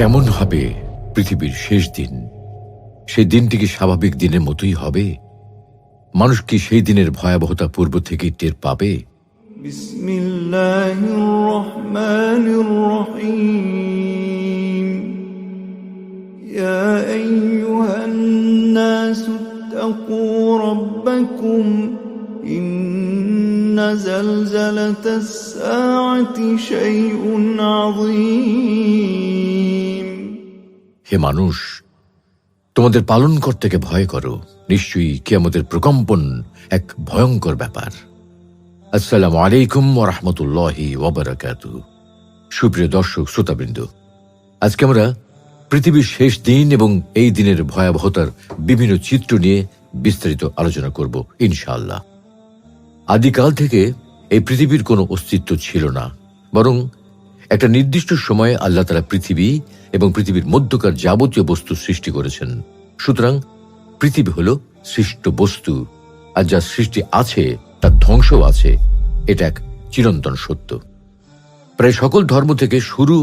কেমন হবে পৃথিবীর শেষ দিন? সেই দিনটি কি স্বাভাবিক দিনের মতোই হবে? মানুষ কি সেই দিনের ভয়াবহতা পূর্ব থেকেই টের পাবে? বিসমিল্লাহির রহমানির রহিম। ইয়া আইয়ুহান নাসু তাকু রাব্বাকুম ইন্না জালজালাতাস সাআতি শাইউন আযীম। হে মানুষ, তোমাদের পালনকর্তাকে ভয় করো। নিশ্চয়ই কিয়ামতের প্রকম্পন এক ভয়ঙ্কর ব্যাপার। আসসালামু আলাইকুম ওয়া রাহমাতুল্লাহি ওয়া বারাকাতুহু। সুপ্রিয় দর্শক শ্রোতাবৃন্দ, আজকে আমরা পৃথিবীর শেষ দিন এবং এই দিনের ভয়াবহতার বিভিন্ন চিত্র নিয়ে বিস্তারিত আলোচনা করব ইনশাআল্লাহ। আদিকাল থেকে এই পৃথিবীর কোনো অস্তিত্ব ছিল না, বরং একটা নির্দিষ্ট সময়ে আল্লাহ তাআলা পৃথিবী এবং পৃথিবীর মধ্যকার যাবতীয় বস্তু সৃষ্টি করেছেন। সুতরাং পৃথিবী হল সৃষ্ট বস্তু, আর যা সৃষ্টি আছে তার ধ্বংসও আছে। এটা এক চিরন্তন সত্য। প্রায় সকল ধর্ম থেকে শুরু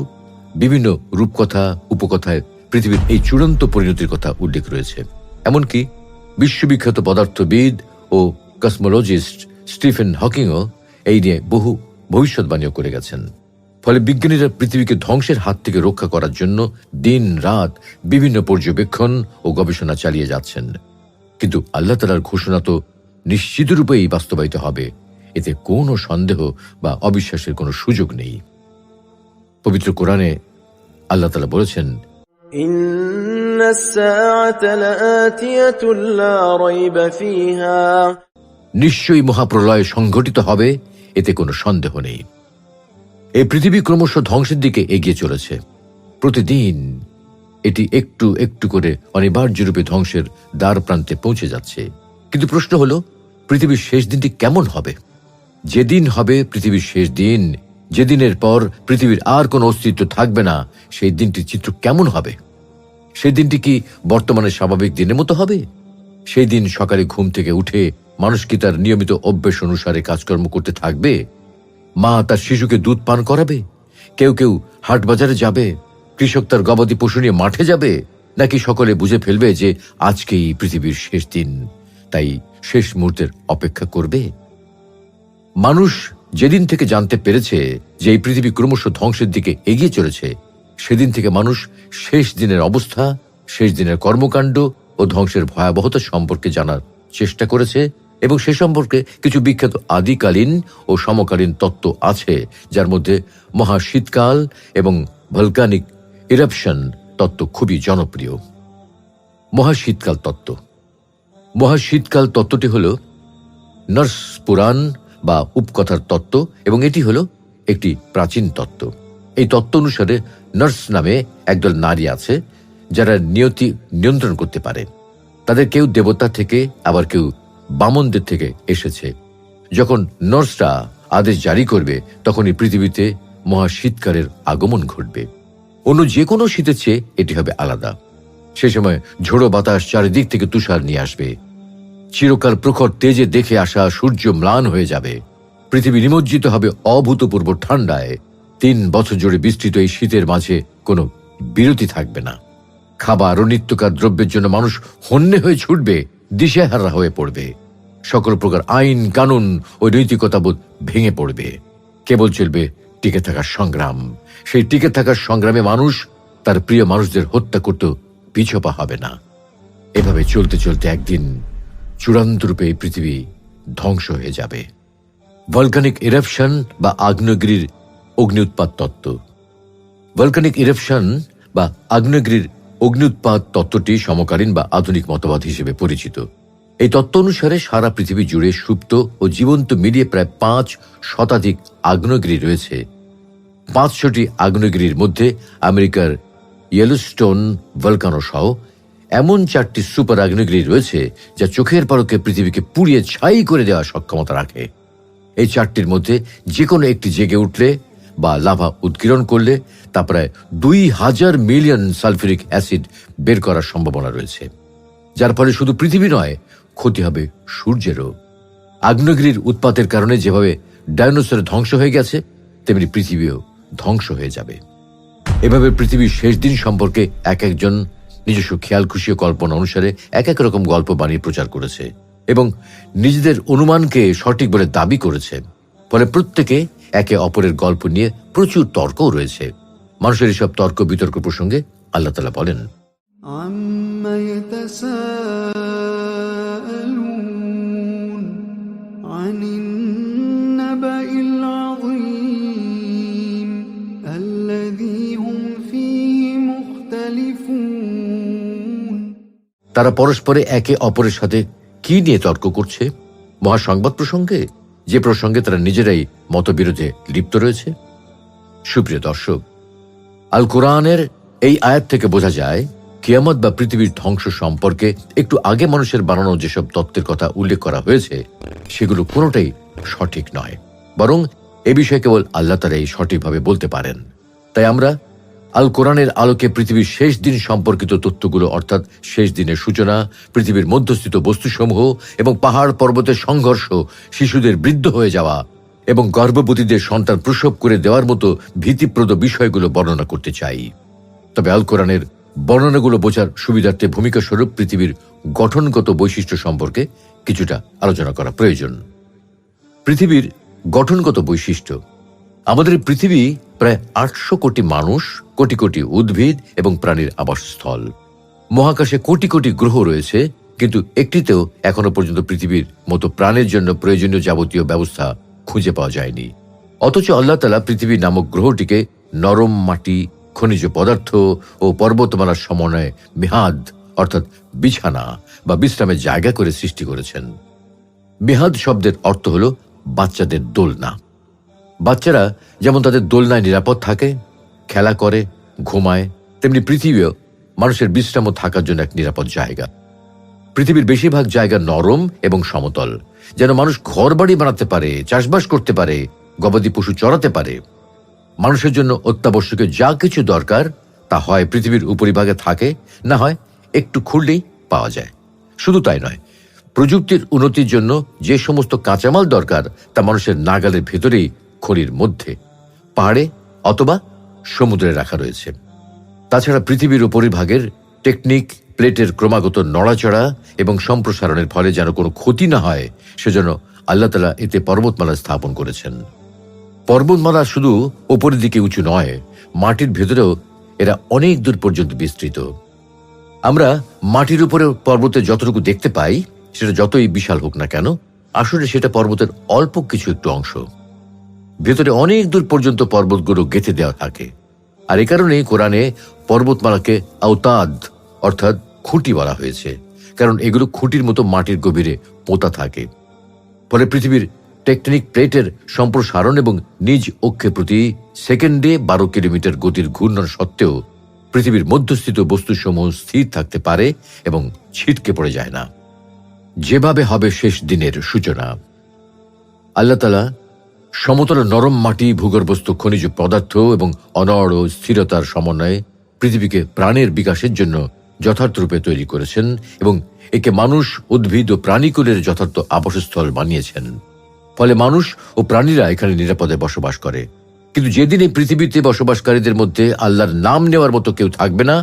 বিভিন্ন রূপকথা উপকথায় পৃথিবীর এই চূড়ান্ত পরিণতির কথা উল্লেখ রয়েছে। এমনকি বিশ্ববিখ্যাত পদার্থবিদ ও কসমোলজিস্ট স্টিফেন হকিংও এই নিয়ে বহু ভবিষ্যৎবাণীও করে গেছেন। ফলে বিজ্ঞানীরা পৃথিবীকে ধ্বংসের হাত থেকে রক্ষা করার জন্য দিন রাত বিভিন্ন পর্যবেক্ষণ ও গবেষণা চালিয়ে যাচ্ছেন। কিন্তু আল্লাহ তাআলার ঘোষণা তো নিশ্চিত রূপেই বাস্তবায়িত হবে, এতে কোনো সন্দেহ বা অবিশ্বাসের কোনো সুযোগ নেই। পবিত্র কোরআনে আল্লাহ তাআলা বলেছেন, ইন্নাস সাআতা লাআতিয়াতুন লা রাইবা ফিহা, নিশ্চয়ই মহাপ্রলয় সংঘটিত হবে, এতে কোনো সন্দেহ নেই। এই পৃথিবী ক্রমশ ধ্বংসের দিকে এগিয়ে চলেছে। প্রতিদিন এটি একটু একটু করে অনিবার্য রূপে ধ্বংসের দ্বার প্রান্তে পৌঁছে যাচ্ছে। কিন্তু প্রশ্ন হলো, পৃথিবীর শেষ দিনটি কেমন হবে? যেদিন হবে পৃথিবীর শেষ দিন, যেদিনের পর পৃথিবীর আর কোনো অস্তিত্ব থাকবে না, সেই দিনটির চিত্র কেমন হবে? সেই দিনটি কি বর্তমানে স্বাভাবিক দিনের মতো হবে? সেই দিন সকালে ঘুম থেকে উঠে মানুষ কি তার নিয়মিত অভ্যেস অনুসারে কাজকর্ম করতে থাকবে? মা তার শিশুকে দুধ পান করাবে? কেউ কেউ হাট বাজারে যাবে? কৃষক তার গবাদি পশু নিয়ে মাঠে যাবে? নাকি সকলে বুঝে ফেলবে যে আজকেই পৃথিবীর শেষ দিন, তাই শেষ মুহূর্তের অপেক্ষা করবে? মানুষ যেদিন থেকে জানতে পেরেছে যে এই পৃথিবী ক্রমশ ধ্বংসের দিকে এগিয়ে চলেছে, সেদিন থেকে মানুষ শেষ দিনের অবস্থা, শেষ দিনের কর্মকাণ্ড ও ধ্বংসের ভয়াবহতা সম্পর্কে জানার চেষ্টা করেছে। এবং সে সম্পর্কে কিছু বিখ্যাত আদিকালীন ও সমকালীন তত্ত্ব আছে, যার মধ্যে মহাশীতকাল এবং ভলকানিক ইরাপশন তত্ত্ব খুবই জনপ্রিয়। মহাশীতকাল তত্ত্ব। মহাশীতকাল তত্ত্বটি হল নর্স পুরাণ বা উপকথার তত্ত্ব, এবং এটি হল একটি প্রাচীন তত্ত্ব। এই তত্ত্ব অনুসারে নর্স নামে একদল নারী আছে যারা নিয়তি নিয়ন্ত্রণ করতে পারে। তাদের কেউ দেবতা থেকে, আবার কেউ বামনদের থেকে এসেছে। যখন নর্সরা আদেশ জারি করবে, তখনই পৃথিবীতে মহাশীতকালের আগমন ঘটবে। অন্য যে কোনো শীতের চেয়ে এটি হবে আলাদা। সে সময় ঝোড়ো বাতাস চারিদিক থেকে তুষার নিয়ে আসবে। চিরকাল প্রখর তেজে দেখে আসা সূর্য ম্লান হয়ে যাবে। পৃথিবী নিমজ্জিত হবে অভূতপূর্ব ঠান্ডায়। 3 বছর জুড়ে বিস্তৃত এই শীতের মাঝে কোনো বিরতি থাকবে না। খাবার ও নিত্যকার দ্রব্যের জন্য মানুষ হন্যে হয়ে ছুটবে, দিশেহারা হয়ে পড়বে। সকল প্রকার আইন কানুন ও নৈতিকতাবোধ ভেঙে পড়বে। কেবল চলবে টিকে থাকার সংগ্রাম। সেই টিকে থাকার সংগ্রামে মানুষ তার প্রিয় মানুষদের হত্যা করতেও পিছপা হবে না। এভাবে চলতে চলতে একদিন চূড়ান্ত রূপে এই পৃথিবী ধ্বংস হয়ে যাবে। ভলকানিক ইরাপশন বা আগ্নেয়গিরির অগ্নি উৎপাত তত্ত্ব। ভলকানিক ইরাপশন বা আগ্নেয়গিরির অগ্নি উৎপাত তত্ত্বটি সমকালীন বা আধুনিক মতবাদ হিসেবে পরিচিত। এই তত্ত্ব অনুসারে সারা পৃথিবী জুড়ে সুপ্ত ও জীবন্ত মিলিয়ে প্রায় 5 শতাধিক আগ্নেয়গিরি রয়েছে। 500টি আগ্নেয়গিরির মধ্যে আমেরিকার ইয়েলোস্টোন ভলকানো সহ এমন 4টি সুপার আগ্নেয়গিরি রয়েছে যা চোখের পলকে পৃথিবীকে পুড়িয়ে ছাই করে দেওয়ার সক্ষমতা রাখে। এই 4টির মধ্যে যে কোনো একটি জেগে উঠলে বা লাভা উৎকীর্ণ করলে তা প্রায় 2000 মিলিয়ন সালফিউরিক অ্যাসিড বের করার সম্ভাবনা রয়েছে, যার ফলে শুধু পৃথিবী নয়, ক্ষতি হবে সূর্যেরও। আগ্নেয়গিরির উৎপাতের কারণে যেভাবে ডাইনোসর ধ্বংস হয়ে গেছে, তেমনি পৃথিবীও ধ্বংস হয়ে যাবে। এভাবে পৃথিবীর শেষ দিন সম্পর্কে এক একজন নিজস্ব খেয়াল খুশি ও কল্পনা অনুসারে এক এক রকম গল্প বানিয়ে প্রচার করেছে এবং নিজেদের অনুমানকে সঠিক বলে দাবি করেছে। ফলে প্রত্যেকে একে অপরের গল্প নিয়ে প্রচুর তর্কও রয়েছে। মানুষের এসব তর্ক বিতর্ক প্রসঙ্গে আল্লাহ তাআলা বলেন, عما يتساءلون عن النبأ العظيم الذي هم فيه مختلفون। তারা পরস্পরে একে অপরের সাথে কি নিয়ে তর্ক করছে? মহাসংবাদ প্রসঙ্গে, যে প্রসঙ্গে তারা নিজেরাই মতবিরোধে লিপ্ত রয়েছে। সুপ্রিয় দর্শক, আল কোরআনের এই আয়াত থেকে বোঝা যায় কিয়ামত বা পৃথিবীর ধ্বংস সম্পর্কে একটু আগে মানুষের বানানো যেসব তত্ত্বের কথা উল্লেখ করা হয়েছে সেগুলো কোনোটাই সঠিক নয়, বরং এ বিষয়ে কেবল আল্লাহ তাআলাই সঠিকভাবে বলতে পারেন। তাই আমরা আল কোরআনের আলোকে পৃথিবীর শেষ দিন সম্পর্কিত তথ্যগুলো, অর্থাৎ শেষ দিনের সূচনা, পৃথিবীর মধ্যস্থিত বস্তুসমূহ এবং পাহাড় পর্বতের সংঘর্ষ, শিশুদের বৃদ্ধ হয়ে যাওয়া এবং গর্ভবতীদের সন্তান প্রসব করে দেওয়ার মতো ভীতিপ্রদ বিষয়গুলো বর্ণনা করতে চাই। তবে আল কোরআনের বর্ণনাগুলো বোঝার সুবিধার্থে ভূমিকা স্বরূপ পৃথিবীর গঠনগত বৈশিষ্ট্য সম্পর্কে কিছুটা আলোচনা করা প্রয়োজন। পৃথিবীর গঠনগত বৈশিষ্ট্য। আমাদের পৃথিবী প্রায় 800 কোটি মানুষ, কোটি কোটি উদ্ভিদ এবং প্রাণীর আবাসস্থল। মহাকাশে কোটি কোটি গ্রহ রয়েছে, কিন্তু একটিতেও এখনো পর্যন্ত পৃথিবীর মতো প্রাণের জন্য প্রয়োজনীয় যাবতীয় ব্যবস্থা খুঁজে পাওয়া যায়নি। অথচ আল্লাহ তাআলা পৃথিবী নামক গ্রহটিকে নরম মাটি, খনিজ পদার্থ ও পর্বতমালার সমন্বয়ে মিহাদ অর্থাৎ বিছানা বা বিশ্রামের জায়গা করে সৃষ্টি করেছেন। মিহাদ শব্দের অর্থ হল বাচ্চাদের দোলনা। বাচ্চারা যেমন তাদের দোলনায় নিরাপদ থাকে, খেলা করে, ঘুমায়, তেমনি পৃথিবীও মানুষের বিশ্রাম ও থাকার জন্য এক নিরাপদ জায়গা। পৃথিবীর বেশিরভাগ জায়গা নরম এবং সমতল, যেন মানুষ ঘর বাড়ি বানাতে পারে, চাষবাস করতে পারে, গবাদি পশু চড়াতে পারে। মানুষের জন্য অত্যাবশ্যকীয় যা কিছু দরকার তা হয় পৃথিবীর উপরিভাগে থাকে, না হয় একটু খুঁড়লেই পাওয়া যায়। শুধু তাই নয়, প্রযুক্তির উন্নতির জন্য যে সমস্ত কাঁচামাল দরকার তা মানুষের নাগালের ভেতরেই খনির মধ্যে, পাহাড়ে অথবা সমুদ্রে রাখা রয়েছে। তাছাড়া পৃথিবীর উপরিভাগের টেকনিক প্লেটের ক্রমাগত নড়াচড়া এবং সম্প্রসারণের ফলে যেন কোনো ক্ষতি না হয় সেজন্য আল্লাহ তাআলা এতে পর্বতমালা স্থাপন করেছেন। পর্বতমালা শুধু উপরের দিকে উঁচু নয়, মাটির ভেতরেও এরা অনেক দূর পর্যন্ত বিস্তৃত। আমরা মাটির উপরে পর্বতে যতটুকু দেখতে পাই সেটা যতই বিশাল হোক না কেন, আসলে সেটা পর্বতের অল্প কিছু একটু অংশ। ভেতরে অনেক দূর পর্যন্ত পর্বতগুলো গেঁথে দেওয়া থাকে। আর এ কারণেই কোরআনে পর্বতমালাকে আওতাদ অর্থাৎ খুঁটি বলা হয়েছে, কারণ এগুলো খুঁটির মতো মাটির গভীরে পোঁতা থাকে। ফলে পৃথিবীর টেকটনিক প্লেটের সম্প্রসারণ এবং নিজ অক্ষে প্রতি সেকেন্ডে 12 কিলোমিটার গতির ঘূর্ণন সত্ত্বেও পৃথিবীর মধ্যস্থিত বস্তুসমূহ স্থির থাকতে পারে এবং ছিটকে পড়ে যায় না। যেভাবে হবে শেষ দিনের সূচনা। আল্লাহ তাআলা সমতল নরম মাটি, ভূগর্ভস্থ খনিজ পদার্থ এবং অনড় স্থিরতার সমন্বয়ে পৃথিবীকে প্রাণের বিকাশের জন্য যথার্থ রূপে তৈরি করেছেন এবং একে মানুষ, উদ্ভিদ ও প্রাণীকুলের যথার্থ আবাসস্থল বানিয়েছেন। ফলে মানুষ ও প্রাণীরা এখানে নিরাপদে বসবাস করে। কিন্তু যেদিন এই পৃথিবীতে বসবাসকারীদের মধ্যে আল্লাহর নাম নেওয়ার মতো কেউ থাকবে না,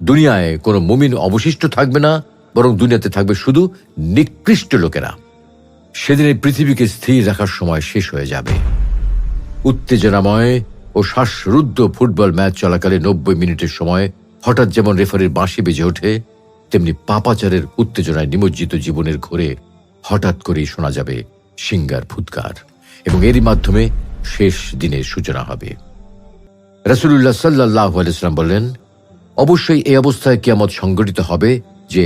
দুনিয়ায় কোনো মুমিন অবশিষ্ট থাকবে না, বরং দুনিয়াতে থাকবে শুধু নিকৃষ্ট লোকেরা, সেদিন এই পৃথিবীকে স্থির রাখার সময় শেষ হয়ে যাবে। উত্তেজনাময় ও শ্বাসরুদ্ধ ফুটবল ম্যাচ চলাকালে 90 মিনিটের সময় হঠাৎ যেমন রেফারির বাঁশি বেজে ওঠে, তেমনি পাপাচারের উত্তেজনায় নিমজ্জিত জীবনের ঘোরে হঠাৎ করেই শোনা যাবে সিঙ্গার ফুৎকার, এবং এরই মাধ্যমে শেষ দিনের সূচনা হবে। রাসূলুল্লাহ সাল্লাল্লাহু আলাইহি ওয়াসাল্লাম বললেন, অবশ্যই এই অবস্থায় কিয়ামত সংঘটিত হবে যে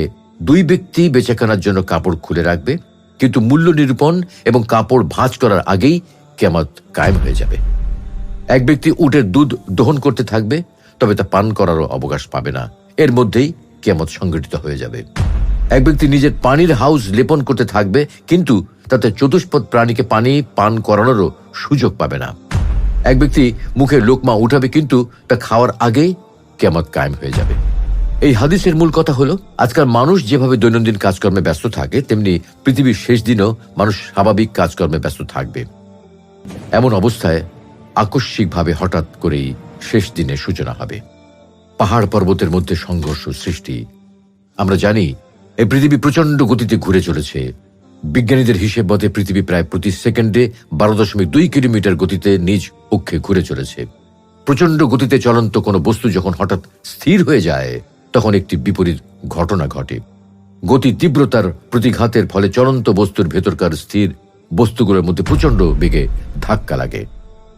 2 ব্যক্তি বেচাকেনার জন্য কাপড় খুলে রাখবে, কিন্তু মূল্য নিরূপণ এবং কাপড় ভাঁজ করার আগেই কিয়ামত কায়েম হয়ে যাবে। এক ব্যক্তি উটের দুধ দহন করতে থাকবে, তবে তা পান করারও অবকাশ পাবে না, এর মধ্যেই কিয়ামত সংঘটিত হয়ে যাবে। এক ব্যক্তি নিজের পানির হাউস লেপন করতে থাকবে, কিন্তু তাতে চতুষ্পদ প্রাণীকে পানি পান করানোরও সুযোগ পাবে না। এক ব্যক্তি মুখে লোকমা উঠাবে, কিন্তু তা খাওয়ার আগেই কিয়ামত কায়েম হয়ে যাবে। এই হাদিসের মূল কথা হলো, আজকাল মানুষ যেভাবে দৈনন্দিন কাজকর্মে ব্যস্ত থাকে, তেমনি পৃথিবীর শেষ দিনও মানুষ স্বাভাবিক কাজকর্মে ব্যস্ত থাকবে। এমন অবস্থায় আকস্মিকভাবে হঠাৎ করেই শেষ দিনের সূচনা হবে। পাহাড় পর্বতের মধ্যে সংঘর্ষ সৃষ্টি। আমরা জানি এই পৃথিবী প্রচন্ড গতিতে ঘুরে চলেছে। বিজ্ঞানীদের হিসেব মতে পৃথিবী প্রায় প্রতি সেকেন্ডে 12.2 কিলোমিটার গতিতে নিজ অক্ষে ঘুরে চলেছে। প্রচন্ড গতিতে চলন্ত কোনো বস্তু যখন হঠাৎ স্থির হয়ে যায়, তখন একটি বিপরীত ঘটনা ঘটে। গতি তীব্রতার প্রতিঘাতের ফলে চলন্ত বস্তুর ভেতরকার স্থির বস্তুগুলোর মধ্যে প্রচন্ড বেগে ধাক্কা লাগে।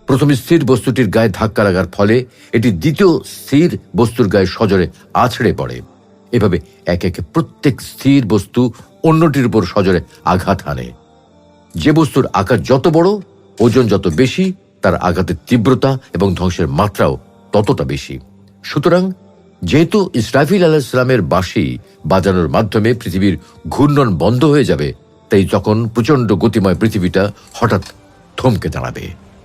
প্রথমে স্থির বস্তুটির গায়ে ধাক্কা লাগার ফলে এটি দ্বিতীয় স্থির বস্তুর গায়ে সজোরে আছড়ে পড়ে। এভাবে একে একে প্রত্যেক স্থির বস্তু অন্যটির উপর সজোরে আঘাত হানে। যে বস্তুর আকার যত বড়, ওজন যত বেশি, তার আঘাতের তীব্রতা এবং ধ্বংসের মাত্রাও ততটা বেশি। সুতরাং যেহেতু ইসরাফিল আলাইহিস সালামের বাঁশি বাজানোর মাধ্যমে পৃথিবীর ঘূর্ণন বন্ধ হয়ে যাবে, তাই তখন প্রচন্ড গতিময় পৃথিবীটা হঠাৎ থমকে দাঁড়াবে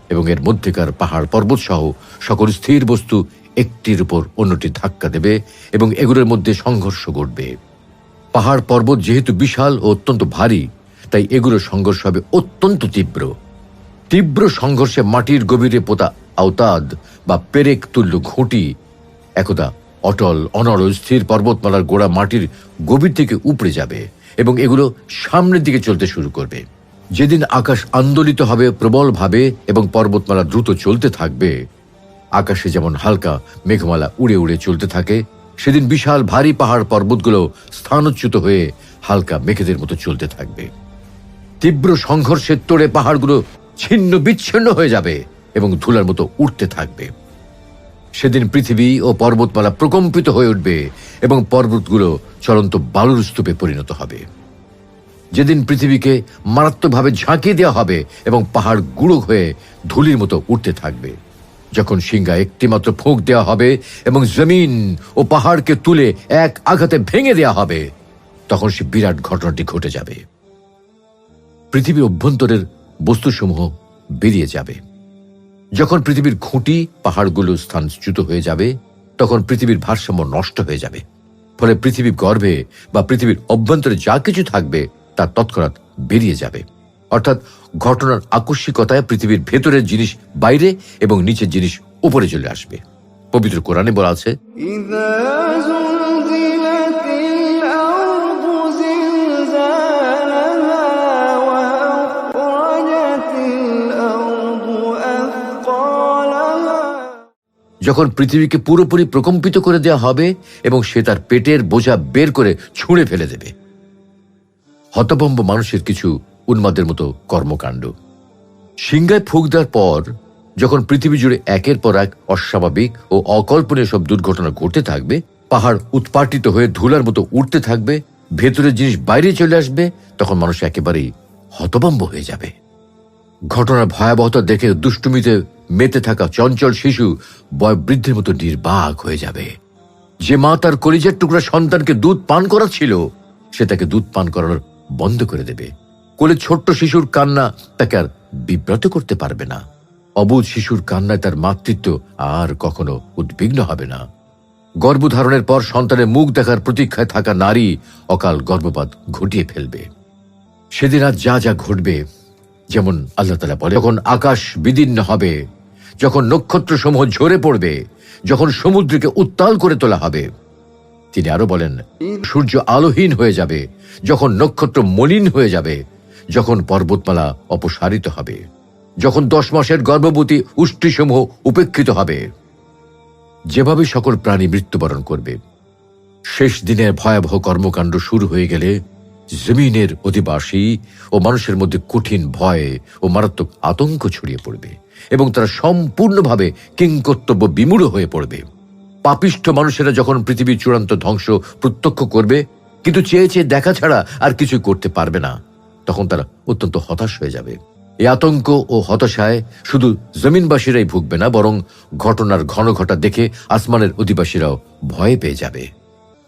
এবং এর মধ্যেকার পাহাড় পর্বত সহ সকল স্থির বস্তু একটির উপর অন্যটি ধাক্কা দেবে এবং এগুলোর মধ্যে সংঘর্ষ ঘটবে। পাহাড় পর্বত যেহেতু বিশাল ও অত্যন্ত ভারী, তাই এগুলোর সংঘর্ষ হবে অত্যন্ত তীব্র। তীব্র সংঘর্ষে মাটির গভীরে পোতা আওতাদ বা পেরেক তুল্য ঘুঁটি একদা অটল অনড় স্থির পর্বতমালার গোড়া মাটির গভীর থেকে উপড়ে যাবে এবং এগুলো সামনের দিকে চলতে শুরু করবে। যেদিন আকাশ আন্দোলিত হবে প্রবলভাবে এবং পর্বতমালা দ্রুত চলতে থাকবে, আকাশে যেমন হালকা মেঘমালা উড়ে উড়ে চলতে থাকে, সেদিন বিশাল ভারী পাহাড় পর্বতগুলো স্থানচ্যুত হয়ে হালকা মেঘেদের মতো চলতে থাকবে। তীব্র সংঘর্ষের তোড়ে পাহাড়গুলো ছিন্ন বিচ্ছিন্ন হয়ে যাবে এবং ধুলার মতো উঠতে থাকবে। সেদিন পৃথিবী ও পর্বতমালা প্রকম্পিত হয়ে উঠবে এবং পর্বতগুলো চলন্ত বালুর স্তূপে পরিণত হবে। যেদিন পৃথিবীকে মারাত্মকভাবে ঝাঁকিয়ে দেওয়া হবে এবং পাহাড় গুঁড়ো হয়ে ধুলির মতো উঠতে থাকবে। যখন সিংহা একটিমাত্র ফোঁক দেওয়া হবে এবং জমিন ও পাহাড়কে তুলে এক আঘাতে ভেঙে দেওয়া হবে, তখন সে বিরাট ঘটনাটি ঘটে যাবে। পৃথিবীর অভ্যন্তরের বস্তুসমূহ বেরিয়ে যাবে। যখন পৃথিবীর খুঁটি পাহাড়গুলো স্থানচ্যুত হয়ে যাবে, তখন পৃথিবীর ভারসাম্য নষ্ট হয়ে যাবে। ফলে পৃথিবীর গর্ভে বা পৃথিবীর অভ্যন্তরে যা কিছু থাকবে তা তৎক্ষণাৎ বেরিয়ে যাবে। অর্থাৎ ঘটনার আকস্মিকতায় পৃথিবীর ভেতরের জিনিস বাইরে এবং নিচের জিনিস উপরে চলে আসবে। পবিত্র কোরআনে বলা আছে, إذا زلزلت الأرض زلزالها وأخرجت الأرض أثقالها। যখন পৃথিবীকে পুরোপুরি প্রকম্পিত করে দেওয়া হবে এবং সে তার পেটের বোঝা বের করে ছুঁড়ে ফেলে দেবে। হতভম্ব মানুষের কিছু উন্মাদের মতো কর্মকাণ্ড। সিংহায় ফুঁক দেওয়ার পর যখন পৃথিবী জুড়ে একের পর এক অস্বাভাবিক ও অকল্পনীয় সব দুর্ঘটনা ঘটতে থাকবে, পাহাড় উৎপাটিত হয়ে ধুলার মতো উঠতে থাকবে, ভেতরের জিনিস বাইরে চলে আসবে, তখন মানুষ একেবারেই হতভম্ব হয়ে যাবে। ঘটনার ভয়াবহতা দেখে দুষ্টুমিতে মেতে থাকা চঞ্চল শিশু বয়োবৃদ্ধের মতো নির্বাক হয়ে যাবে। যে মা তার কলিজার টুকরা সন্তানকে দুধ পান করাচ্ছিল, সে তাকে দুধ পান করানোর বন্ধ করে দেবে। কোলে ছোট্ট শিশুর কান্না তাকে আর বিব্রত করতে পারবে না। অবুঝ শিশুর কান্নায় তার মাতৃত্ব আর কখনো উদ্বিগ্ন হবে না। গর্ভধারণের পর সন্তানের মুখ দেখার প্রতীক্ষায় থাকা নারী অকাল গর্ভপাত ঘটিয়ে ফেলবে। সেদিন আজ যা যা ঘটবে, যেমন আল্লাহ তাআলা বলে, যখন আকাশ বিদীর্ণ হবে, যখন নক্ষত্র সমূহ ঝরে পড়বে, যখন সমুদ্রকে উত্তাল করে তোলা হবে। তিনি আরো বলেন, সূর্য আলোহীন হয়ে যাবে, যখন নক্ষত্র মলিন হয়ে যাবে, যখন পর্বতমালা অপসারিত হবে, যখন 10 মাসের গর্ভবতী উষ্ট্রীসমূহ উপেক্ষিত হবে। যেভাবে সকল প্রাণী মৃত্যুবরণ করবে, শেষ দিনের ভয়াবহ কর্মকাণ্ড শুরু হয়ে গেলে জমিনের অধিবাসী ও মানুষের মধ্যে কঠিন ভয় ও মারাত্মক আতঙ্ক ছড়িয়ে পড়বে এবং তারা সম্পূর্ণভাবে কিংকর্তব্য বিমূঢ় হয়ে পড়বে। পাপিষ্ঠ মানুষেরা যখন পৃথিবীর চূড়ান্ত ধ্বংস প্রত্যক্ষ করবে, কিন্তু চেয়ে চেয়ে দেখা ছাড়া আর কিছু করতে পারবে না, তখন তারা অত্যন্ত হতাশ হয়ে যাবে। এই আতঙ্ক ও হতাশায় শুধু জমিনবাসীরাই ভুগবে না, বরং ঘটনার ঘন ঘটা দেখে আসমানের অধিবাসীরাও ভয় পেয়ে যাবে।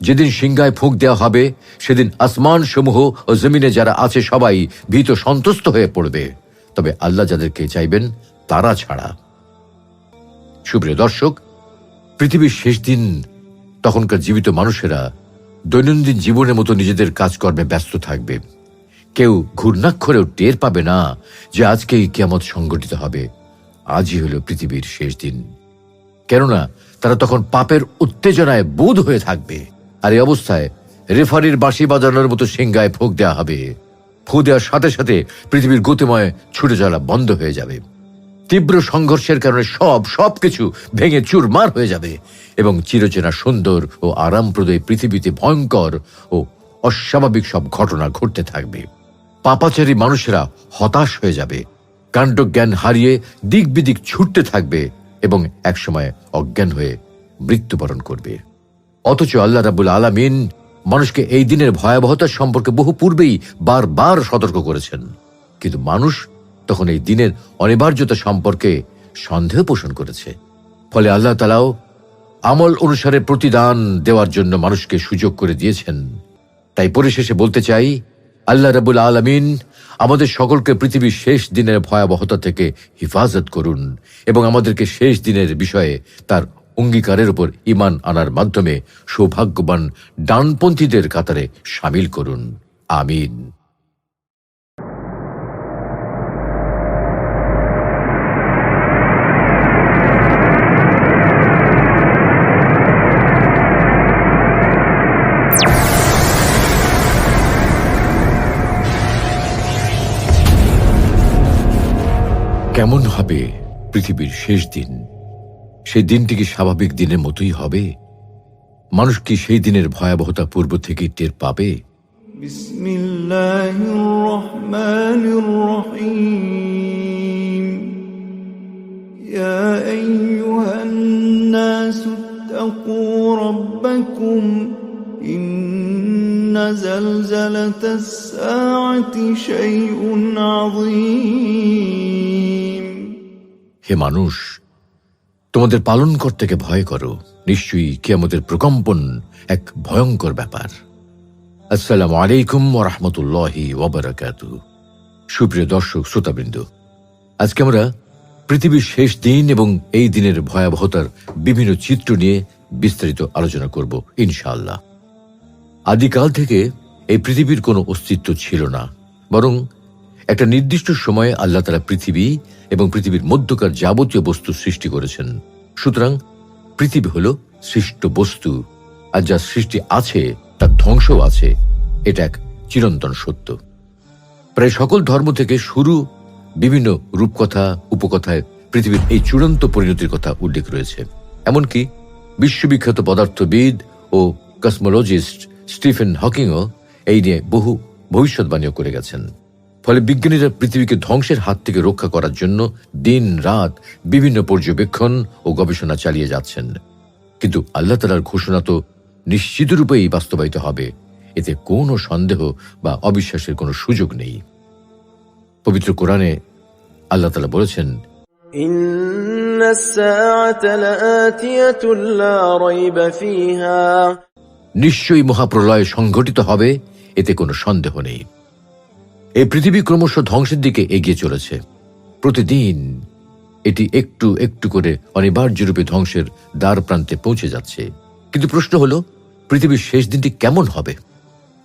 যেদিন সিংহায় ফুঁক দেওয়া হবে, সেদিন আসমান সমূহ ও জমিনে যারা আছে সবাই ভীত সন্ত্রস্ত হয়ে পড়বে, তবে আল্লাহ যাদেরকে চাইবেন তারা ছাড়া। সুপ্রিয় দর্শক, পৃথিবীর শেষ দিন, তখনকার জীবিত মানুষেরা দৈনন্দিন জীবনের মতো নিজেদের কাজকর্মে ব্যস্ত থাকবে। কেউ ঘূর্ণাক্ষরেও টের পাবে না যে আজকেই কিয়ামত সংঘটিত হবে। আজই হলো পৃথিবীর শেষ দিন। কেননা তারা তখন পাপের উত্তেজনায় বোধ হয়ে থাকবে। আর এই অবস্থায় রেফারির বাঁশি বাজানোর মতো সিংগায় ফোঁক দেওয়া হবে। ফু দেওয়ার সাথে সাথে পৃথিবীর গতিময় ছুটে চলা বন্ধ হয়ে যাবে। তীব্র সংঘর্ষের কারণে সবকিছু ভেঙে চুরমার হয়ে যাবে এবং চিরচেনা সুন্দর ও আরামপ্রদ পৃথিবীতে ভয়ঙ্কর ও অস্বাভাবিক সব ঘটনা ঘটতে থাকবে। পাপাচারী মানুষেরা হতাশ হয়ে যাবে, কাণ্ডজ্ঞান হারিয়ে দিক বিদিক ছুটতে থাকবে এবং একসময় অজ্ঞান হয়ে মৃত্যুবরণ করবে। অথচ আল্লাহ রাব্বুল আলামিন মানুষকে এই দিনের ভয়াবহতা সম্পর্কে বহু পূর্বেই বারবার সতর্ক করেছেন, কিন্তু মানুষ তখন এই দিনের অনিবার্যতা সম্পর্কে সন্দেহ পোষণ করেছে। ফলে আল্লাহ তাআলাও আমল অনুসারে প্রতিদান দেওয়ার জন্য মানুষকে সুযোগ করে দিয়েছেন। তাই পরিশেষে বলতে চাই, আল্লাহ রাব্বুল আলামিন আমাদের সকলকে পৃথিবীর শেষ দিনের ভয়াবহতা থেকে হিফাজত করুন এবং আমাদেরকে শেষ দিনের বিষয়ে তার অঙ্গীকারের উপর ঈমান আনার মাধ্যমে সৌভাগ্যবান ডানপন্থীদের কাতারে শামিল করুন। আমিন। কেমন হবে পৃথিবীর শেষ দিন? সেই দিনটি কি স্বাভাবিক দিনের মতোই হবে? মানুষ কি সেই দিনের ভয়াবহতা পূর্ব থেকেই টের পাবে? বিসমিল্লাহির রহমানির রহিম। ইয়া আইয়ুহান নাসু তাকু রাব্বাকুম ইন্না জালজালাতাস সাআতি শাইউন আযীম। হে মানুষ, তোমাদের পালনকর্তাকে ভয় করো, নিশ্চয়ই কিয়ামতের প্রকম্পন এক ভয়ঙ্কর ব্যাপার। আসসালামু আলাইকুম ওয়া রাহমাতুল্লাহি ওয়া বারাকাতুহু। সুপ্রিয় দর্শক শ্রোতাবৃন্দ, আজকে আমরা পৃথিবীর শেষ দিন এবং এই দিনের ভয়াবহতার বিভিন্ন চিত্র নিয়ে বিস্তারিত আলোচনা করব ইনশাআল্লাহ। আদিকাল থেকে এই পৃথিবীর কোনো অস্তিত্ব ছিল না, বরং একটা নির্দিষ্ট সময়ে আল্লাহ তাআলা পৃথিবী এবং পৃথিবীর মধ্যকার যাবতীয় বস্তু সৃষ্টি করেছেন। সুতরাং পৃথিবী হল সৃষ্ট বস্তু, আর যা সৃষ্টি আছে তার ধ্বংসও আছে। এটা এক চিরন্তন সত্য। প্রায় সকল ধর্ম থেকে শুরু বিভিন্ন রূপকথা উপকথায় পৃথিবীর এই চূড়ান্ত পরিণতির কথা উল্লেখ রয়েছে। এমনকি বিশ্ববিখ্যাত পদার্থবিদ ও কসমোলজিস্ট স্টিফেন হকিংও এই নিয়ে বহু ভবিষ্যৎবাণীও করে গেছেন। ফলে বিজ্ঞানীরা পৃথিবীকে ধ্বংসের হাত থেকে রক্ষা করার জন্য দিন রাত বিভিন্ন পর্যবেক্ষণ ও গবেষণা চালিয়ে যাচ্ছেন। কিন্তু আল্লাহ তাআলার ঘোষণা তো নিশ্চিত রূপেই বাস্তবায়িত হবে, এতে কোনো সন্দেহ বা অবিশ্বাসের কোনো সুযোগ নেই। পবিত্র কোরআনে আল্লাহ তাআলা বলেছেন, ইন্নাস সাআতা লাআতিয়াতুন লা রাইবা ফিহা। নিশ্চয়ই মহাপ্রলয় সংঘটিত হবে, এতে কোনো সন্দেহ নেই। এই পৃথিবী ক্রমশ ধ্বংসের দিকে এগিয়ে চলেছে। প্রতিদিন এটি একটু একটু করে অনিবার্য রূপে ধ্বংসের দ্বার প্রান্তে পৌঁছে যাচ্ছে। কিন্তু প্রশ্ন হলো, পৃথিবীর শেষ দিনটি কেমন হবে?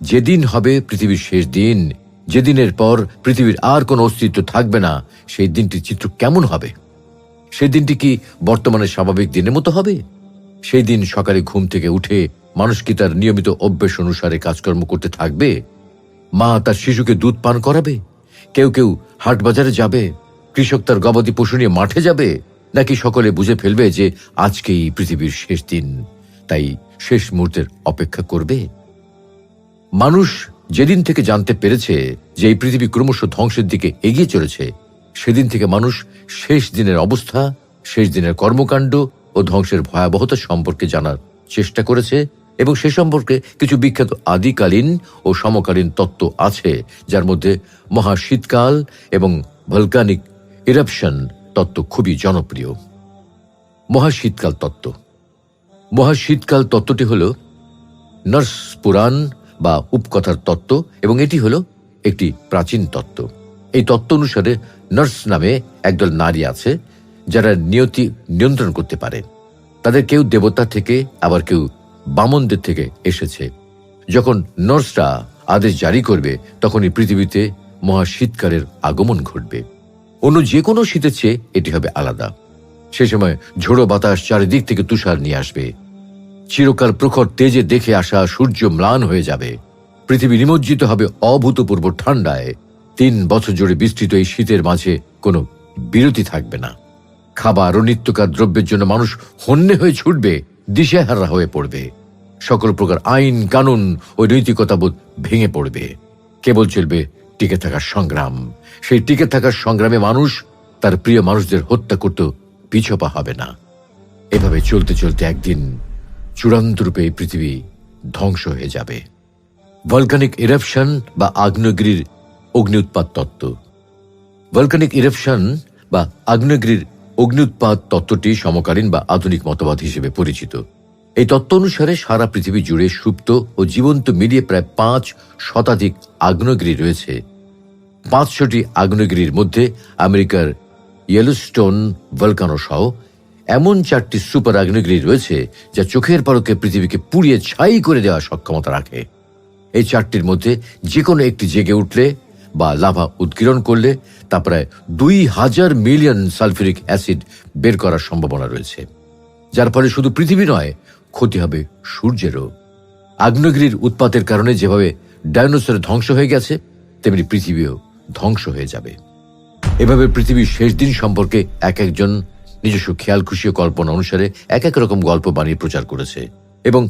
যেদিন হবে পৃথিবীর শেষ দিন, যেদিনের পর পৃথিবীর আর কোনো অস্তিত্ব থাকবে না, সেই দিনটির চিত্র কেমন হবে? সেই দিনটি কি বর্তমানে স্বাভাবিক দিনের মতো হবে? সেই দিন সকালে ঘুম থেকে উঠে মানুষ কি তার নিয়মিত অভ্যেস অনুসারে কাজকর্ম করতে থাকবে? মা তার শিশুকে দুধ পান করাবে? কেউ কেউ হাট বাজারে যাবে? কৃষক তার গবাদি পশু নিয়ে মাঠে যাবে? নাকি সকলে বুঝে ফেলবে যে আজকেই পৃথিবীর শেষ দিন, তাই শেষ মুহূর্তের অপেক্ষা করবে? মানুষ যেদিন থেকে জানতে পেরেছে যে এই পৃথিবী ক্রমশ ধ্বংসের দিকে এগিয়ে চলেছে, সেদিন থেকে মানুষ শেষ দিনের অবস্থা, শেষ দিনের কর্মকাণ্ড ও ধ্বংসের ভয়াবহতা সম্পর্কে জানার চেষ্টা করেছে এবং সে সম্পর্কে কিছু বিখ্যাত আদিকালীন ও সমকালীন তত্ত্ব আছে, যার মধ্যে মহাশীতকাল এবং ভলকানিক ইরাপশন তত্ত্ব খুবই জনপ্রিয়। মহাশীতকাল তত্ত্ব। মহাশীতকাল তত্ত্বটি হল নর্স পুরাণ বা উপকথার তত্ত্ব এবং এটি হল একটি প্রাচীন তত্ত্ব। এই তত্ত্ব অনুসারে নর্স নামে একদল নারী আছে যারা নিয়তি নিয়ন্ত্রণ করতে পারে। তাদের কেউ দেবতা থেকে, আবার কেউ বামনদের থেকে এসেছে। যখন নর্সরা আদেশ জারি করবে, তখনই পৃথিবীতে মহাশীতকালের আগমন ঘটবে। অন্য যে কোনো শীতের চেয়ে এটি হবে আলাদা। সে সময় ঝোড়ো বাতাস চারিদিক থেকে তুষার নিয়ে আসবে। চিরকাল প্রখর তেজে দেখে আসা সূর্য ম্লান হয়ে যাবে। পৃথিবী নিমজ্জিত হবে অভূতপূর্ব ঠান্ডায়। 3 বছর জুড়ে বিস্তৃত এই শীতের মাঝে কোনো বিরতি থাকবে না। খাবার ও নিত্যকার দ্রব্যের জন্য মানুষ হন্যে হয়ে ছুটবে, দিশেহারা হয়ে পড়বে। সকল প্রকার আইন কানুন ও নৈতিকতাবোধ ভেঙে পড়বে। কেবল চলবে টিকে থাকার সংগ্রাম। সেই টিকে থাকার সংগ্রামে মানুষ তার প্রিয় মানুষদের হত্যা করতে পিছপা হবে না। এভাবে চলতে চলতে একদিন চূড়ান্ত রূপে এই পৃথিবী ধ্বংস হয়ে যাবে। ভলকানিক ইরাপশন বা আগ্নেয়গিরির অগ্নি উৎপাত তত্ত্ব। ভলকানিক ইরাপশন বা আগ্নেয়গিরির অগ্নি উৎপাত তত্ত্বটি সমকালীন বা আধুনিক মতবাদ হিসেবে পরিচিত। এই তত্ত্ব অনুসারে সারা পৃথিবী জুড়ে সুপ্ত ও জীবন্ত মিলিয়ে প্রায় 5 শতাধিক আগ্নেয়গিরি রয়েছে। 500টি আগ্নেয়গিরির মধ্যে আমেরিকার ইয়েলোস্টোন ভলকানো সহ এমন 4টি সুপার আগ্নেয়গিরি রয়েছে যা চোখের পলকে পৃথিবীকে পুড়িয়ে ছাই করে দেওয়ার সক্ষমতা রাখে। এই 4টির মধ্যে যে কোনো একটি জেগে উঠলে বা লাভা উৎকিরণ করলে তা প্রায় 2000 মিলিয়ন সালফিউরিক অ্যাসিড বের করার সম্ভাবনা রয়েছে, যার ফলে শুধু পৃথিবী নয়, ক্ষতি হবে সূর্যেরও। আগ্নেয়গিরির উৎপাতের কারণে যেভাবে ডাইনোসর ধ্বংস হয়ে গেছে, তেমনি পৃথিবীও ধ্বংস হয়ে যাবে। এভাবে পৃথিবীর শেষ দিন সম্পর্কে এক একজন নিজস্ব খেয়াল খুশি ও কল্পনা অনুসারে এক এক রকম গল্প বানিয়ে প্রচার করেছে এবং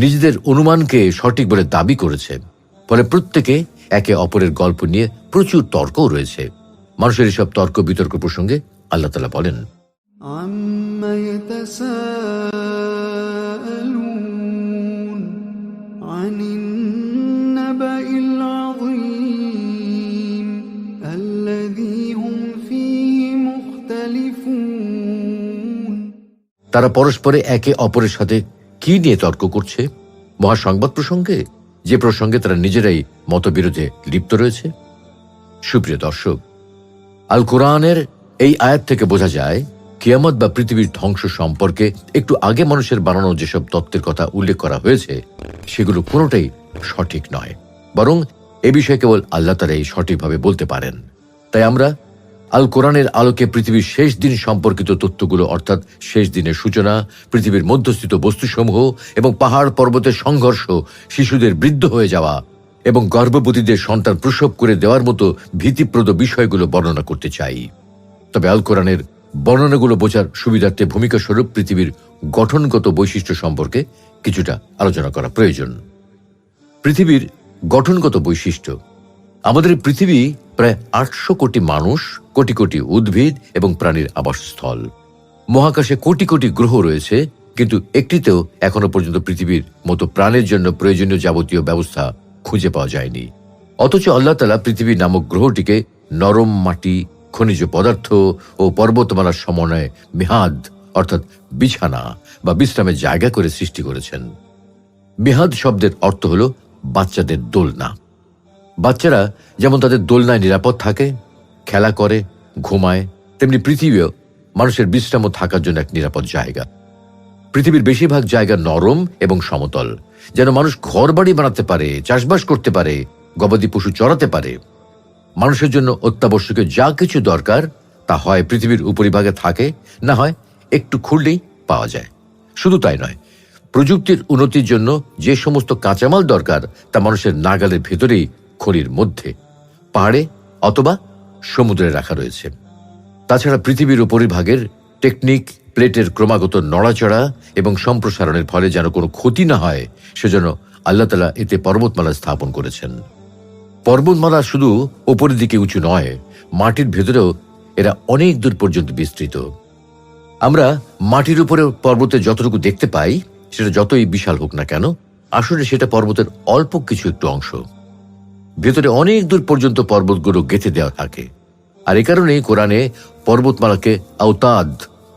নিজেদের অনুমানকে সঠিক বলে দাবি করেছে। ফলে প্রত্যেকে একে অপরের গল্প নিয়ে প্রচুর তর্কও রয়েছে। মানুষের এসব তর্ক বিতর্ক প্রসঙ্গে আল্লাহ তাআলা বলেন, عما يتساءلون عن النبأ العظيم الذي هم فيه مختلفون। তারা পরস্পরে একে অপরের সাথে কি নিয়ে তর্ক করছে? মহাসংবাদ প্রসঙ্গে, যে প্রসঙ্গে তারা নিজেরাই মতবিরোধে লিপ্ত রয়েছে। সুপ্রিয় দর্শক, আল কোরআনের এই আয়াত থেকে বোঝা যায় কিয়ামত বা পৃথিবীর ধ্বংস সম্পর্কে একটু আগে মানুষের বানানো যেসব তত্ত্বের কথা উল্লেখ করা হয়েছে সেগুলো কোনোটাই সঠিক নয়, বরং এ বিষয়ে কেবল আল্লাহ তাআলাই সঠিকভাবে বলতে পারেন। তাই আমরা আল কোরআনের আলোকে পৃথিবীর শেষ দিন সম্পর্কিত তথ্যগুলো, অর্থাৎ শেষ দিনের সূচনা, পৃথিবীর মধ্যস্থিত বস্তুসমূহ এবং পাহাড় পর্বতের সংঘর্ষ, শিশুদের বৃদ্ধ হয়ে যাওয়া এবং গর্ভবতীদের সন্তান প্রসব করে দেওয়ার মতো ভীতিপ্রদ বিষয়গুলো বর্ণনা করতে চাই। তবে আল কোরআনের বর্ণনাগুলো বোঝার সুবিধার্থে ভূমিকা স্বরূপ পৃথিবীর গঠনগত বৈশিষ্ট্য সম্পর্কে কিছুটা আলোচনা করা প্রয়োজন। পৃথিবীর গঠনগত বৈশিষ্ট্য। আমাদের পৃথিবী প্রায় 800 কোটি মানুষ, কোটি কোটি উদ্ভিদ এবং প্রাণীর আবাসস্থল। মহাকাশে কোটি কোটি গ্রহ রয়েছে, কিন্তু একটিতেও এখনো পর্যন্ত পৃথিবীর মতো প্রাণের জন্য প্রয়োজনীয় যাবতীয় ব্যবস্থা খুঁজে পাওয়া যায়নি। অথচ আল্লাহ তাআলা পৃথিবী নামক গ্রহটিকে নরম মাটি, খনিজ পদার্থ ও পর্বতমালার সমন্বয়ে মিহাদ অর্থাৎ বিছানা বা বিশ্রামের জায়গা করে সৃষ্টি করেছেন। মিহাদ শব্দের অর্থ হল বাচ্চাদের দোলনা। বাচ্চারা যেমন তাদের দোলনায় নিরাপদ থাকে, খেলা করে, ঘুমায়, তেমনি পৃথিবীও মানুষের বিশ্রাম ও থাকার জন্য এক নিরাপদ জায়গা। পৃথিবীর বেশিরভাগ জায়গা নরম এবং সমতল, যেন মানুষ ঘর বাড়ি বানাতে পারে, চাষবাস করতে পারে, গবাদি পশু চড়াতে পারে। মানুষের জন্য অত্যাবশ্যকীয় যা কিছু দরকার তা হয় পৃথিবীর উপরিভাগে থাকে, না হয় একটু খুঁড়লেই পাওয়া যায়। শুধু তাই নয়, প্রযুক্তির উন্নতির জন্য যে সমস্ত কাঁচামাল দরকার তা মানুষের নাগালের ভেতরেই খনির মধ্যে, পাহাড়ে অথবা সমুদ্রে রাখা রয়েছে। তাছাড়া পৃথিবীর উপরিভাগের টেকনিক প্লেটের ক্রমাগত নড়াচড়া এবং সম্প্রসারণের ফলে যেন কোনো ক্ষতি না হয়, সেজন্য আল্লাহ তাআলা এতে পর্বতমালা স্থাপন করেছেন। পর্বতমালা শুধু উপরের দিকে উঁচু নয়, মাটির ভেতরেও এরা অনেক দূর পর্যন্ত বিস্তৃত। আমরা মাটির উপরে পর্বতে যতটুকু দেখতে পাই, সেটা যতই বিশাল হোক না কেন, আসলে সেটা পর্বতের অল্প কিছু একটু অংশ। ভেতরে অনেক দূর পর্যন্ত পর্বতগুলো গেঁথে দেওয়া থাকে। আর এ কারণে কোরআনে পর্বতমালাকে আওতাদ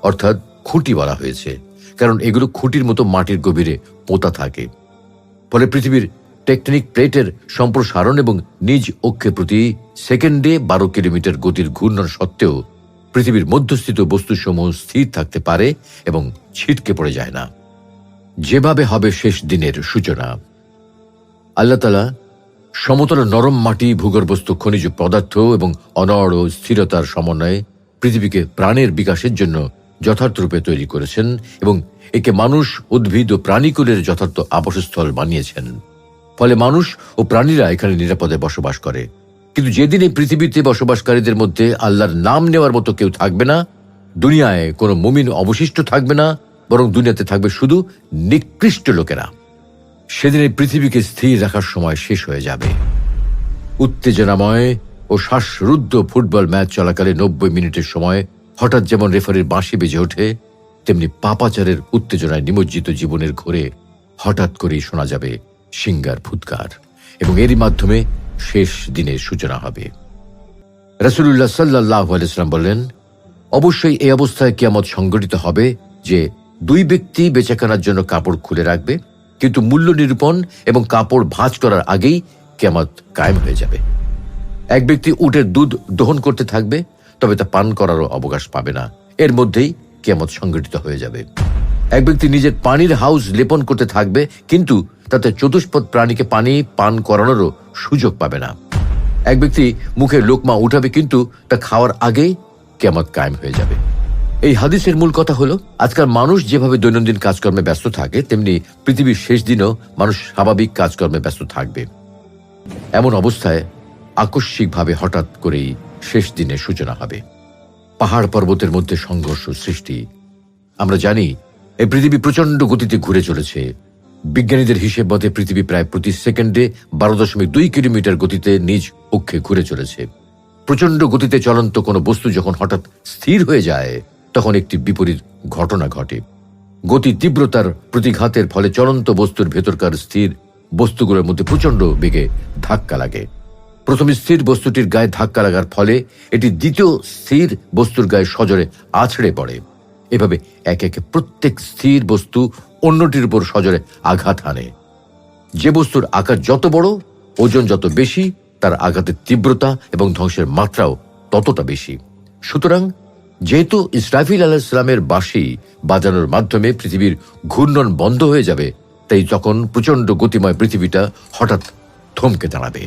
অর্থাৎ খুঁটি বলা হয়েছে, কারণ এগুলো খুঁটির মতো মাটির গভীরে পোঁতা থাকে। ফলে পৃথিবীর টেকটনিক প্লেটের সম্প্রসারণ এবং নিজ অক্ষে প্রতি সেকেন্ডে 12 কিলোমিটার গতির ঘূর্ণন সত্ত্বেও পৃথিবীর মধ্যস্থিত বস্তুসমূহ স্থির থাকতে পারে এবং ছিটকে পড়ে যায় না। যেভাবে হবে শেষ দিনের সূচনা। আল্লাহ তাআলা সমতল নরম মাটি, ভূগর্ভস্থ খনিজ পদার্থ এবং অনড় স্থিরতার সমন্বয়ে পৃথিবীকে প্রাণের বিকাশের জন্য যথার্থ রূপে তৈরি করেছেন এবং একে মানুষ, উদ্ভিদ ও প্রাণীকুলের যথার্থ আবাসস্থল বানিয়েছেন। ফলে মানুষ ও প্রাণীরা এখানে নিরাপদে বসবাস করে। কিন্তু যেদিন এই পৃথিবীতে বসবাসকারীদের মধ্যে আল্লাহর নাম নেওয়ার মতো কেউ থাকবে না, দুনিয়ায় কোনো মুমিন অবশিষ্ট থাকবে না, বরং দুনিয়াতে থাকবে শুধু নিকৃষ্ট লোকেরা। সেদিন এই পৃথিবীকে স্থির রাখার সময় শেষ হয়ে যাবে। উত্তেজনাময় ও শ্বাসরুদ্ধ ফুটবল ম্যাচ চলাকালে 90 মিনিটের সময় হঠাৎ যেমন রেফারির বাঁশি বেজে ওঠে, তেমনি পাপাচারের উত্তেজনায় নিমজ্জিত জীবনের ঘোরে হঠাৎ করেই শোনা যাবে সিংগার ফুৎকার, এবং এরই মাধ্যমে শেষ দিনের সূচনা হবে। রাসূলুল্লাহ সাল্লাল্লাহু আলাইহি ওয়াসাল্লাম বললেন, অবশ্যই এই অবস্থায় কিয়ামত সংঘটিত হবে যে দুই ব্যক্তি বেচাকেনার জন্য কাপড় খুলে রাখবে, কিন্তু মূল্য নিরূপণ এবং কাপড় ভাঁজ করার আগেই কিয়ামত কায়েম হয়ে যাবে। এক ব্যক্তি উটের দুধ দহন করতে থাকবে, তবে তা পান করারও অবকাশ পাবে না, এর মধ্যেই কিয়ামত সংঘটিত হয়ে যাবে। এক ব্যক্তি নিজের পানির হাউস লেপন করতে থাকবে, কিন্তু তাতে চতুষ্পদ প্রাণীকে পানি পান করানোরও সুযোগ পাবে না। এক ব্যক্তি মুখে লোকমা উঠাবে, কিন্তু তা খাওয়ার আগেই কিয়ামত কায়েম হয়ে যাবে। এই হাদিসের মূল কথা হলো, আজকাল মানুষ যেভাবে দৈনন্দিন কাজকর্মে ব্যস্ত থাকে, তেমনি পৃথিবীর শেষ দিনও মানুষ স্বাভাবিক কাজকর্মে ব্যস্ত থাকবে। এমন অবস্থায় আকস্মিকভাবে হঠাৎ করেই শেষ দিনের সূচনা হবে। পাহাড় পর্বতের মধ্যে সংঘর্ষ সৃষ্টি। আমরা জানি এই পৃথিবী প্রচন্ড গতিতে ঘুরে চলেছে। বিজ্ঞানীদের হিসেব মতে পৃথিবী প্রায় প্রতি সেকেন্ডে 12.2 কিলোমিটার গতিতে নিজ অক্ষে ঘুরে চলেছে। প্রচন্ড গতিতে চলন্ত কোনো বস্তু যখন হঠাৎ স্থির হয়ে যায়, তখন একটি বিপরীত ঘটনা ঘটে। গতি তীব্রতার প্রতিঘাতের ফলে চলন্ত বস্তুর ভেতরকার স্থির বস্তুগুলোর মধ্যে প্রচন্ড বেগে ধাক্কা লাগে। প্রথম স্থির বস্তুটির গায়ে ধাক্কা লাগার ফলে এটি দ্বিতীয় স্থির বস্তুর গায়ে সজোরে আছড়ে পড়ে। এভাবে একে একে প্রত্যেক স্থির বস্তু অন্যটির উপর সজোরে আঘাত হানে। যে বস্তুর আকার যত বড়, ওজন যত বেশি, তার আঘাতের তীব্রতা এবং ধ্বংসের মাত্রাও ততটা বেশি। সুতরাং যেহেতু ইসরাফিল আলাইহিস সালামের বাঁশি বাজানোর মাধ্যমে পৃথিবীর ঘূর্ণন বন্ধ হয়ে যাবে, তাই তখন প্রচন্ড গতিময় পৃথিবীটা হঠাৎ থমকে দাঁড়াবে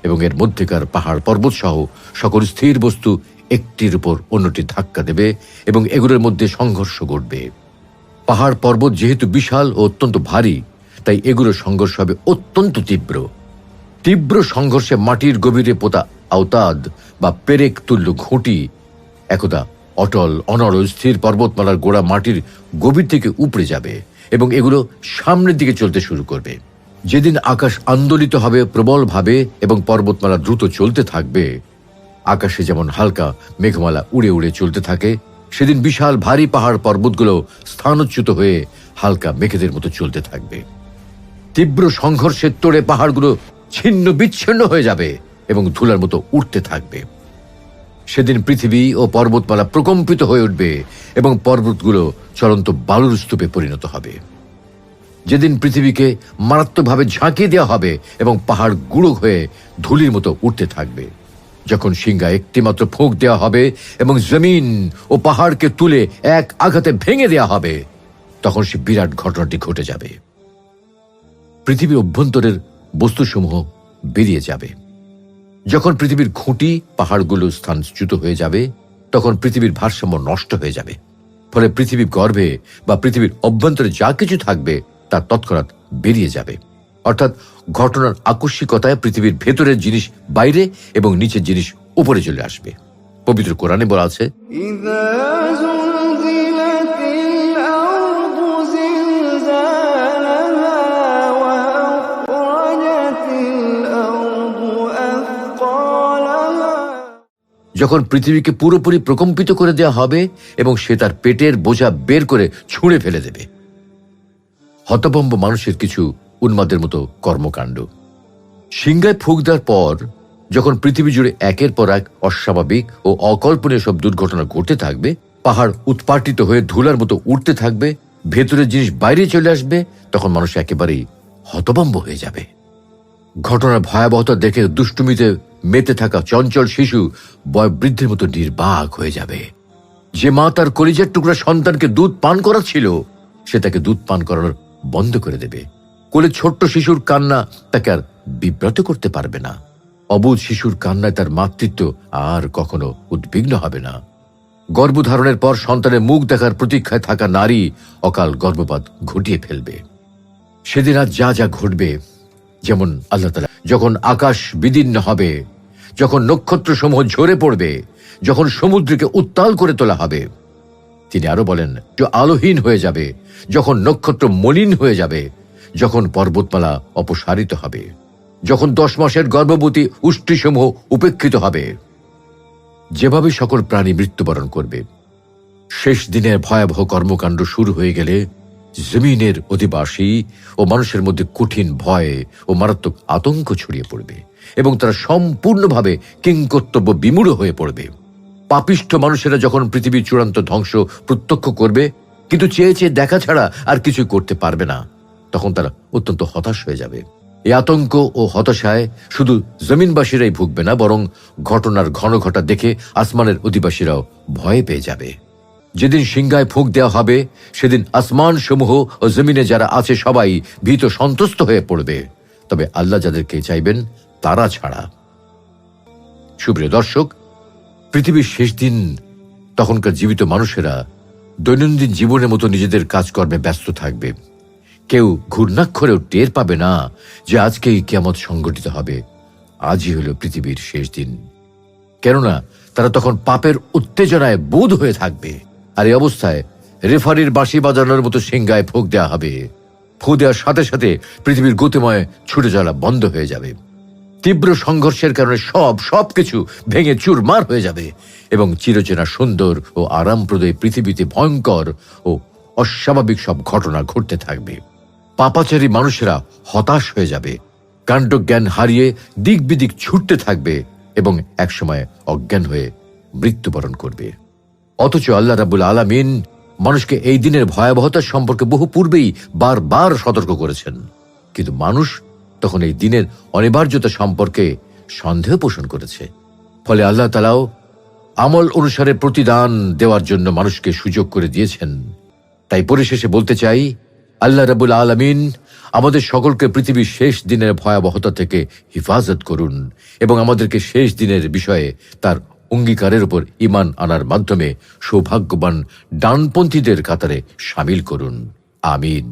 এবং এর মধ্যেকার পাহাড় পর্বত সহ সকল স্থির বস্তু একটির উপর অন্যটি ধাক্কা দেবে এবং এগুলোর মধ্যে সংঘর্ষ ঘটবে। পাহাড় পর্বত যেহেতু বিশাল ও অত্যন্ত ভারী, তাই এগুলোর সংঘর্ষ হবে অত্যন্ত তীব্র। তীব্র সংঘর্ষে মাটির গভীরে পোতা আওতাদ বা পেরেক তুল্য ঘুঁটি একদা অটল অনড় স্থির পর্বতমালার গোড়া মাটির গভীর থেকে উপড়ে যাবে এবং এগুলো সামনের দিকে চলতে শুরু করবে। যেদিন আকাশ আন্দোলিত হবে প্রবলভাবে এবং পর্বতমালা দ্রুত চলতে থাকবে, আকাশে যেমন হালকা মেঘমালা উড়ে উড়ে চলতে থাকে, সেদিন বিশাল ভারী পাহাড় পর্বতগুলো স্থানচ্যুত হয়ে হালকা মেঘেদের মতো চলতে থাকবে। তীব্র সংঘর্ষের তোড়ে পাহাড়গুলো ছিন্ন বিচ্ছিন্ন হয়ে যাবে এবং ধুলার মতো উঠতে থাকবে। সেদিন পৃথিবী ও পর্বতমালা প্রকম্পিত হয়ে উঠবে এবং পর্বতগুলো চলন্ত বালুর স্তূপে পরিণত হবে। যেদিন পৃথিবীকে মারাত্মকভাবে ঝাঁকিয়ে দেওয়া হবে এবং পাহাড় গুঁড়ো হয়ে ধুলির মতো উঠতে থাকবে। যখন সিংহা একটিমাত্র ফোঁক দেওয়া হবে এবং জমিন ও পাহাড়কে তুলে এক আঘাতে ভেঙে দেওয়া হবে, তখন সে বিরাট ঘটনাটি ঘটে যাবে। পৃথিবীর অভ্যন্তরের বস্তুসমূহ বেরিয়ে যাবে। যখন পৃথিবীর খুঁটি পাহাড়গুলো স্থানচ্যুত হয়ে যাবে, তখন পৃথিবীর ভারসাম্য নষ্ট হয়ে যাবে। ফলে পৃথিবীর গর্ভে বা পৃথিবীর অভ্যন্তরে যা কিছু থাকবে তা তৎক্ষণাৎ বেরিয়ে যাবে। অর্থাৎ ঘটনার আকস্মিকতায় পৃথিবীর ভেতরের জিনিস বাইরে এবং নিচের জিনিস উপরে চলে আসবে। পবিত্র কোরআনে বলা আছে, যখন পৃথিবীকে পুরোপুরি প্রকম্পিত করে দেওয়া হবে এবং সে তার পেটের বোঝা বের করে ছুঁড়ে ফেলে দেবে। হতভম্ব মানুষের কিছু উন্মাদের মতো কর্মকাণ্ড। সিংহায় ফুঁক দেওয়ার পর যখন পৃথিবী জুড়ে একের পর এক অস্বাভাবিক ও অকল্পনীয় সব দুর্ঘটনা ঘটতে থাকবে, পাহাড় উৎপাটিত হয়ে ধুলার মতো উঠতে থাকবে, ভেতরের জিনিস বাইরে চলে আসবে, তখন মানুষ একেবারেই হতভম্ব হয়ে যাবে। ঘটনার ভয়াবহতা দেখে দুষ্টুমিতে মেতে থাকা চঞ্চল শিশু বয়োবৃদ্ধের মতো নির্বাক হয়ে যাবে। যে মা তার কলিজার টুকরা সন্তানকে দুধ পান করাচ্ছিল, সে তাকে দুধ পান করানোর বন্ধ করে দেবে। কোলে ছোট্ট শিশুর কান্না তাকে আর বিব্রত করতে পারবে না। অবুঝ শিশুর কান্নায় তার মাতৃত্ব আর কখনো উদ্বিগ্ন হবে না। গর্ভধারণের পর সন্তানের মুখ দেখার প্রতীক্ষায় থাকা নারী অকাল গর্ভপাত ঘটিয়ে ফেলবে। সেদিন আজ যা যা ঘটবে, যেমন আল্লাহ তাআলা যখন আকাশ বিদীর্ণ হবে, যখন নক্ষত্রসমূহ ঝরে পড়বে, যখন সমুদ্রকে উত্তাল করে তোলা হবে, তিনি আরো বলেন যে আলোহীন হয়ে যাবে, যখন নক্ষত্র মলিন হয়ে যাবে, যখন পর্বতমালা অপসারিত হবে, যখন 10 মাসের গর্ভবতী উষ্ট্রীসমূহ উপেক্ষিত হবে, যেভাবে সকল প্রাণী মৃত্যুবরণ করবে। শেষ দিনের ভয়াবহ কর্মকাণ্ড শুরু হয়ে গেলে জমিনের অধিবাসী ও মানুষের মধ্যে কঠিন ভয় ও মারাত্মক আতঙ্ক ছড়িয়ে পড়বে এবং তারা সম্পূর্ণভাবে কিংকর্তব্য বিমূঢ় হয়ে পড়বে। পাপিষ্ঠ মানুষেরা যখন পৃথিবীর চূড়ান্ত ধ্বংস প্রত্যক্ষ করবে, কিন্তু চেয়ে চেয়ে দেখা ছাড়া আর কিছু করতে পারবে না, তখন তারা অত্যন্ত হতাশ হয়ে যাবে। এই আতঙ্ক ও হতাশায় শুধু জমিনবাসীরাই ভুগবে না, বরং ঘটনার ঘন ঘটা দেখে আসমানের অধিবাসীরাও ভয় পেয়ে যাবে। যেদিন সিংহায় ফুঁক দেওয়া হবে, সেদিন আসমান সমূহ ও জমিনে যারা আছে সবাই ভীত সন্ত্রস্ত হয়ে পড়বে, তবে আল্লাহ যাদেরকে চাইবেন তারা ছাড়া। সুপ্রিয় দর্শক, পৃথিবীর শেষ দিন, তখনকার জীবিত মানুষেরা দৈনন্দিন জীবনের মতো নিজেদের কাজকর্মে ব্যস্ত থাকবে। কেউ ঘূর্ণাক্ষরেও টের পাবে না যে আজকেই কিয়ামত সংঘটিত হবে, আজই হলো পৃথিবীর শেষ দিন। কেননা তারা তখন পাপের উত্তেজনায় বোধ হয়ে থাকবে। আর এই অবস্থায় রেফারির বাঁশি বাজানোর মতো সিংহায় ফুঁক দেওয়া হবে। ফুঁ দেওয়ার সাথে সাথে পৃথিবীর গতিময় ছুটে চলা বন্ধ হয়ে যাবে। তীব্র সংঘর্ষের কারণে সবকিছু ভেঙে চুরমার হয়ে যাবে এবং চিরচেনা সুন্দর ও আরামপ্রদয় পৃথিবীতে ভয়ঙ্কর ও অস্বাভাবিক সব ঘটনা ঘটতে থাকবে। পাপাচারী মানুষেরা হতাশ হয়ে যাবে, কাণ্ডজ্ঞান হারিয়ে দিক বিদিক ছুটতে থাকবে এবং একসময় অজ্ঞান হয়ে মৃত্যুবরণ করবে। অথচ আল্লাহ রাব্বুল আলামিন মানুষকে এই দিনের ভয়াবহতা সম্পর্কে বহু পূর্বেই বারবার সতর্ক করেছেন, কিন্তু মানুষ তখন এই দিনের অনিবার্যতা সম্পর্কে সন্দেহ পোষণ করেছে। ফলে আল্লাহ তাআলাও আমল অনুসারে প্রতিদান দেওয়ার জন্য মানুষকে সুযোগ করে দিয়েছেন। তাই পরিশেষে বলতে চাই, আল্লাহ রাব্বুল আলামিন আমাদের সকলকে পৃথিবীর শেষ দিনের ভয়াবহতা থেকে হিফাজত করুন এবং আমাদেরকে শেষ দিনের বিষয়ে তার অঙ্গীকারের উপর ঈমান আনার মাধ্যমে সৌভাগ্যবান ডানপন্থীদের কাতারে শামিল করুন। আমিন।